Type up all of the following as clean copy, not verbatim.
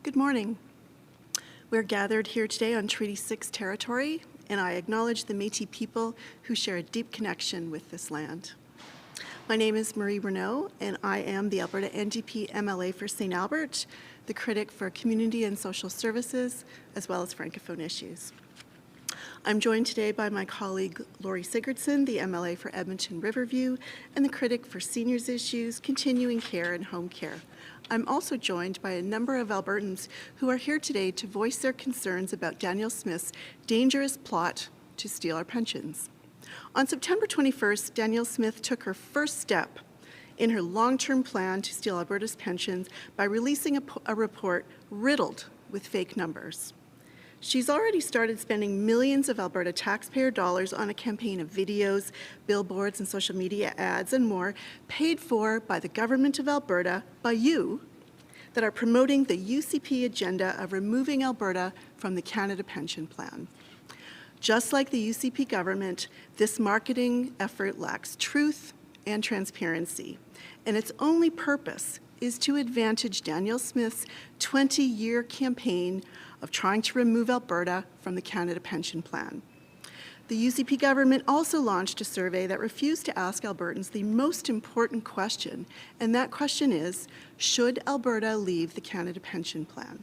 Good morning. We're gathered here today on Treaty 6 territory, and I acknowledge the Métis people who share a deep connection with this land. My name is Marie Renaud, and I am the Alberta NDP MLA for St. Albert, the critic for community and social services, as well as Francophone issues. I'm joined today by my colleague Lori Sigurdson, the MLA for Edmonton Riverview, and the critic for seniors issues, continuing care, and home care. I'm also joined by a number of Albertans who are here today to voice their concerns about Danielle Smith's dangerous plot to steal our pensions. On September 21st, Danielle Smith took her first step in her long-term plan to steal Alberta's pensions by releasing a report riddled with fake numbers. She's already started spending millions of Alberta taxpayer dollars on a campaign of videos, billboards, and social media ads and more paid for by the government of Alberta, by you, that are promoting the UCP agenda of removing Alberta from the Canada Pension Plan. Just like the UCP government, this marketing effort lacks truth and transparency, and its only purpose is to advantage Danielle Smith's 20-year campaign of trying to remove Alberta from the Canada Pension Plan. The UCP government also launched a survey that refused to ask Albertans the most important question, and that question is, should Alberta leave the Canada Pension Plan?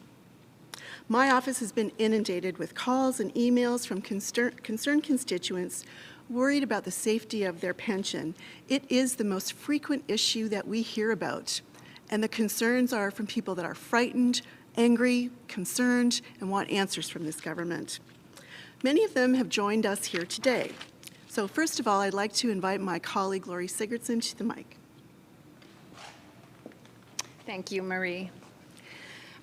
My office has been inundated with calls and emails from concerned constituents worried about the safety of their pension. It is the most frequent issue that we hear about, and the concerns are from people that are frightened, angry, concerned, and want answers from this government. Many of them have joined us here today. So first of all, I'd like to invite my colleague Lori Sigurdson to the mic. Thank you, Marie.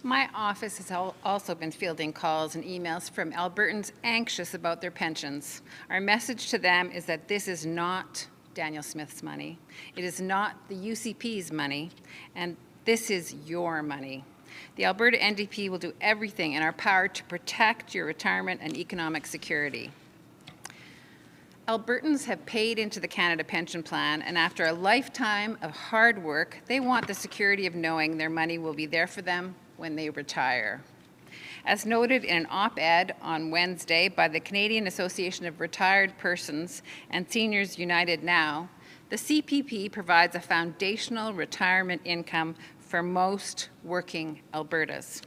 My office has also been fielding calls and emails from Albertans anxious about their pensions. Our message to them is that this is not Danielle Smith's money. It is not the UCP's money, and this is your money. The Alberta NDP will do everything in our power to protect your retirement and economic security. Albertans have paid into the Canada Pension Plan, and after a lifetime of hard work, they want the security of knowing their money will be there for them when they retire. As noted in an op-ed on Wednesday by the Canadian Association of Retired Persons and Seniors United Now, the CPP provides a foundational retirement income for most working Albertas.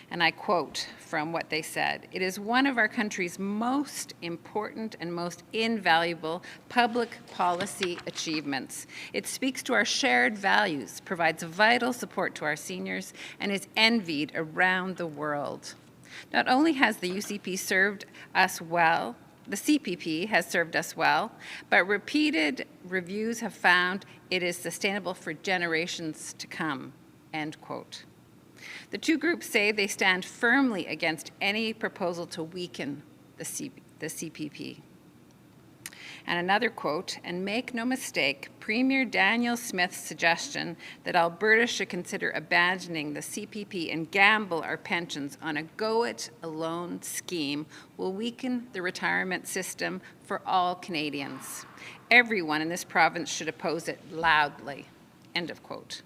And I quote from what they said, "It is one of our country's most important and most invaluable public policy achievements. It speaks to our shared values, provides vital support to our seniors, and is envied around the world. Not only has the UCP served us well, the CPP has served us well, but repeated reviews have found it is sustainable for generations to come." End quote. The two groups say they stand firmly against any proposal to weaken the CPP. And another quote, "And make no mistake, Premier Danielle Smith's suggestion that Alberta should consider abandoning the CPP and gamble our pensions on a go-it-alone scheme will weaken the retirement system for all Canadians. Everyone in this province should oppose it loudly." End of quote.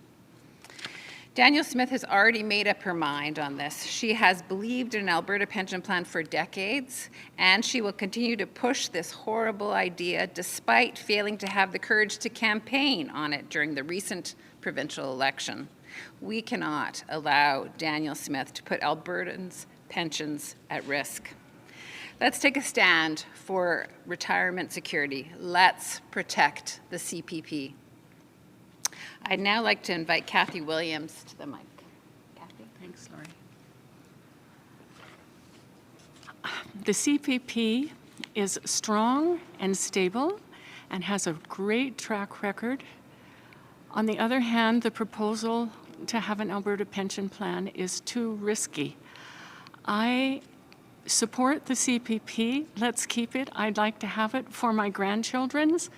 Danielle Smith has already made up her mind on this. She has believed in an Alberta pension plan for decades, and she will continue to push this horrible idea despite failing to have the courage to campaign on it during the recent provincial election. We cannot allow Danielle Smith to put Albertans' pensions at risk. Let's take a stand for retirement security. Let's protect the CPP. I'd now like to invite Kathy Williams to the mic. Kathy? Thanks, Lori. The CPP is strong and stable and has a great track record. On the other hand, the proposal to have an Alberta pension plan is too risky. I support the CPP. Let's keep it. I'd like to have it for my grandchildren's.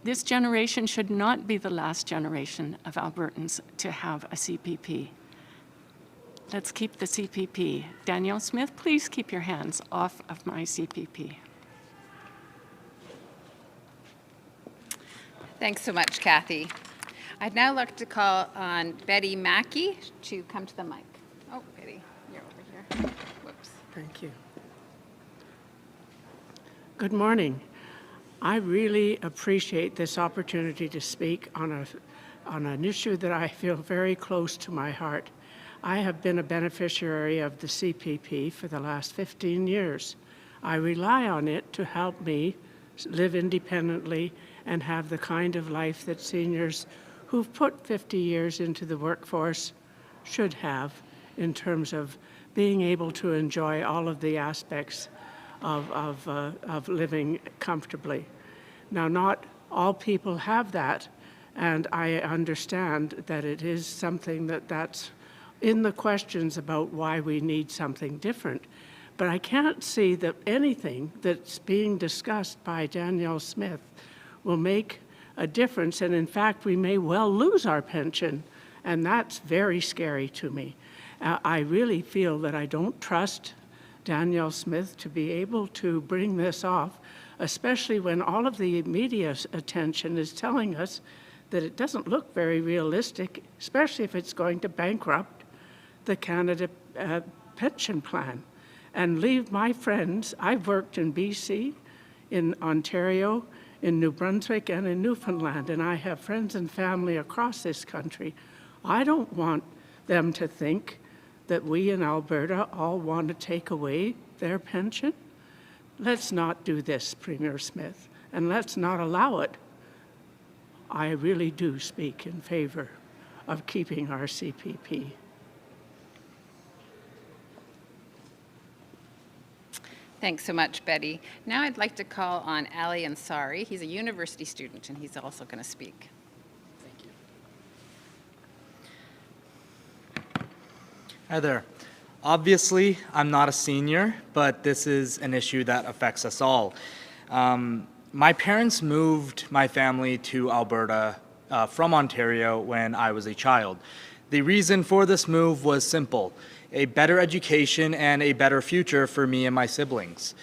This generation should not be the last generation of Albertans to have a CPP. Let's keep the CPP. Danielle Smith, please keep your hands off of my CPP. Thanks so much, Kathy. I'd now like to call on Betty Mackey to come to the mic. Oh, Betty, you're over here. Whoops. Thank you. Good morning. I really appreciate this opportunity to speak on an issue that I feel very close to my heart. I have been a beneficiary of the CPP for the last 15 years. I rely on it to help me live independently and have the kind of life that seniors who've put 50 years into the workforce should have in terms of being able to enjoy all of the aspects of living comfortably. Now, not all people have that, and I understand that it is something that's in the questions about why we need something different. But I can't see that anything that's being discussed by Danielle Smith will make a difference, and in fact, we may well lose our pension, and that's very scary to me. I really feel that I don't trust Danielle Smith to be able to bring this off, especially when all of the media attention is telling us that it doesn't look very realistic, especially if it's going to bankrupt the Canada pension plan and leave my friends. I've worked in BC, in Ontario, in New Brunswick, and in Newfoundland, and I have friends and family across this country. I don't want them to think that we in Alberta all want to take away their pension. Let's not do this, Premier Smith, and let's not allow it. I really do speak in favor of keeping our CPP. Thanks so much, Betty. Now I'd like to call on Ansari. He's a university student, and he's also going to speak. Hi there. Obviously, I'm not a senior, but this is an issue that affects us all. My parents moved my family to Alberta from Ontario when I was a child. The reason for this move was simple: a better education and a better future for me and my siblings.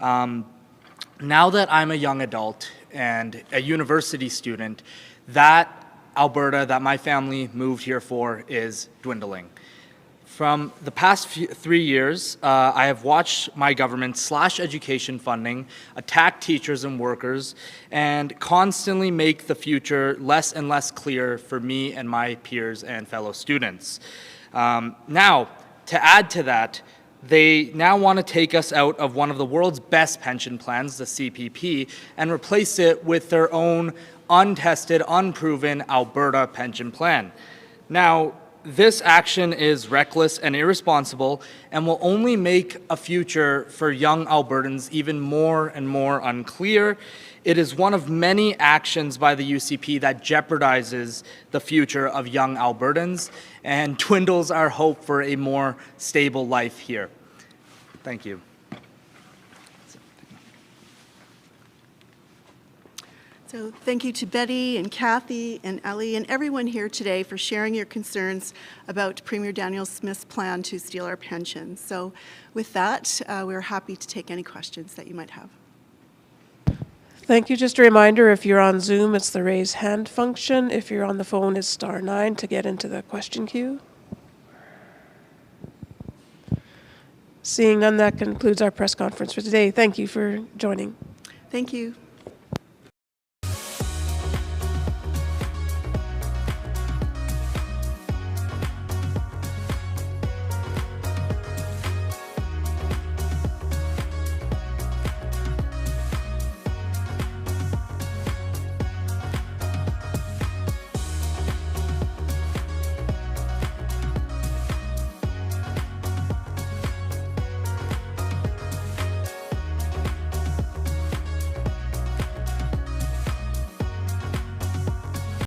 Now that I'm a young adult and a university student, that Alberta that my family moved here for is dwindling. From the past 3 years, I have watched my government slash education funding, attack teachers and workers, and constantly make the future less and less clear for me and my peers and fellow students. Now, to add to that, they now want to take us out of one of the world's best pension plans, the CPP, and replace it with their own untested, unproven Alberta pension plan. Now, this action is reckless and irresponsible and will only make a future for young Albertans even more and more unclear. It is one of many actions by the UCP that jeopardizes the future of young Albertans and dwindles our hope for a more stable life here. Thank you. So thank you to Betty and Kathy and Ellie and everyone here today for sharing your concerns about Premier Danielle Smith's plan to steal our pensions. So with that, we're happy to take any questions that you might have. Thank you. Just a reminder, if you're on Zoom, it's the raise hand function. If you're on the phone, it's *9 to get into the question queue. Seeing none, that concludes our press conference for today. Thank you for joining. Thank you.